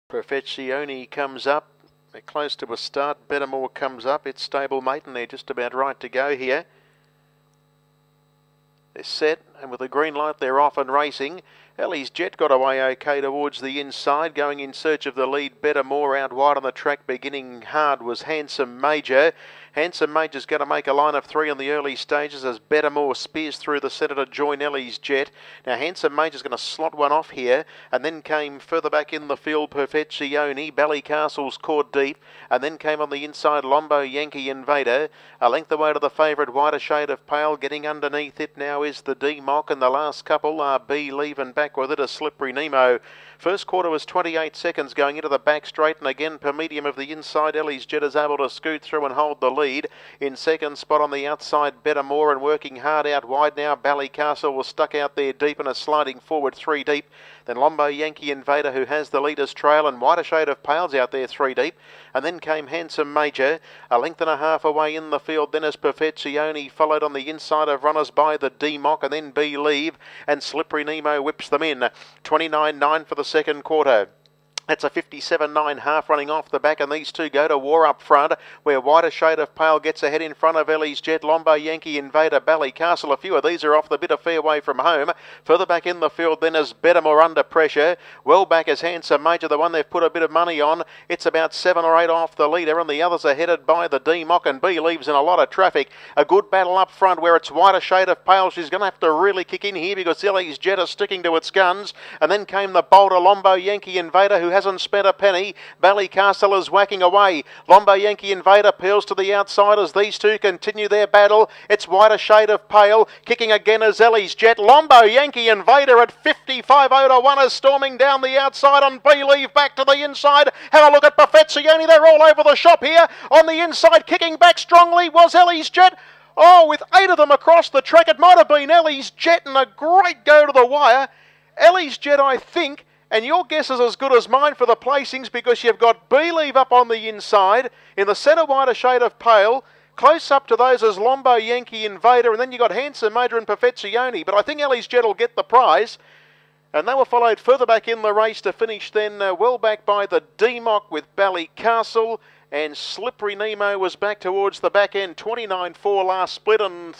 Perfeccione comes up. They're close to a start. Bettermore comes up. It's stablemate and they're just about right to go here. They're set, and with the green light they're off and racing. Ellie's Jet got away okay towards the inside, going in search of the lead. Bettermore out wide on the track, beginning hard was Handsome Major. Handsome Major's going to make a line of three in the early stages as Bettermore spears through the centre to join Ellie's Jet. Now Handsome Major's going to slot one off here, and then came further back in the field Perfeccione. Ballycastle's caught deep, and then came on the inside Lombo Yankee Invader. A length away to the favourite Whiter Shade of Pale. Getting underneath it now is the D-Mock, and the last couple are B-Leave and back with it a Slippery Nemo. First quarter was 28 seconds going into the back straight, and again per medium of the inside Ellie's Jet is able to scoot through and hold the lead. In second spot on the outside Bettermore, and working hard out wide now Ballycastle was stuck out there deep and is sliding forward three deep. Then Lombo Yankee Invader, who has the leader's trail, and Whiter Shade of Pale's out there three deep. And then came Handsome Major, a length and a half away in the field. Then as Perfeccione followed on the inside of runners by the D-Mock, and then B-Leave, and Slippery Nemo whips them in. 29.9 for the second quarter. That's a 57.9 half running off the back, and these two go to war up front, where Whiter Shade of Pale gets ahead in front of Ellie's Jet, Lombo Yankee Invader, Ballycastle. A few of these are off the bit of fairway from home. Further back in the field then is Bettermore under pressure. Well back is Handsome Major, the one they've put a bit of money on. It's about 7 or 8 off the leader, and the others are headed by the D-Mock, and B-Leaves in a lot of traffic. A good battle up front where it's Whiter Shade of Pale. She's going to have to really kick in here because Ellie's Jet is sticking to its guns. And then came the bolder Lombo Yankee Invader, who hasn't spent a penny. Ballycastle is whacking away. Lombo Yankee Invader peels to the outside as these two continue their battle. It's Whiter Shade of Pale kicking again as Ellie's Jet. Lombo Yankee Invader at 55.0 is storming down the outside, and B-Leave back to the inside. Have a look at Perfeccione. They're all over the shop here. On the inside, kicking back strongly was Ellie's Jet. Oh, with 8 of them across the track, it might have been Ellie's Jet, and a great go to the wire. Ellie's Jet, I think. And your guess is as good as mine for the placings, because you've got B-Leave up on the inside. In the centre, Whiter Shade of Pale. Close up to those is Lombo Yankee Invader. And then you've got Handsome Major and Perfeccione. But I think Ellie's Jet will get the prize. And they were followed further back in the race to finish then well back by the D-Mock with Ballycastle. And Slippery Nemo was back towards the back end. 29.4 last split and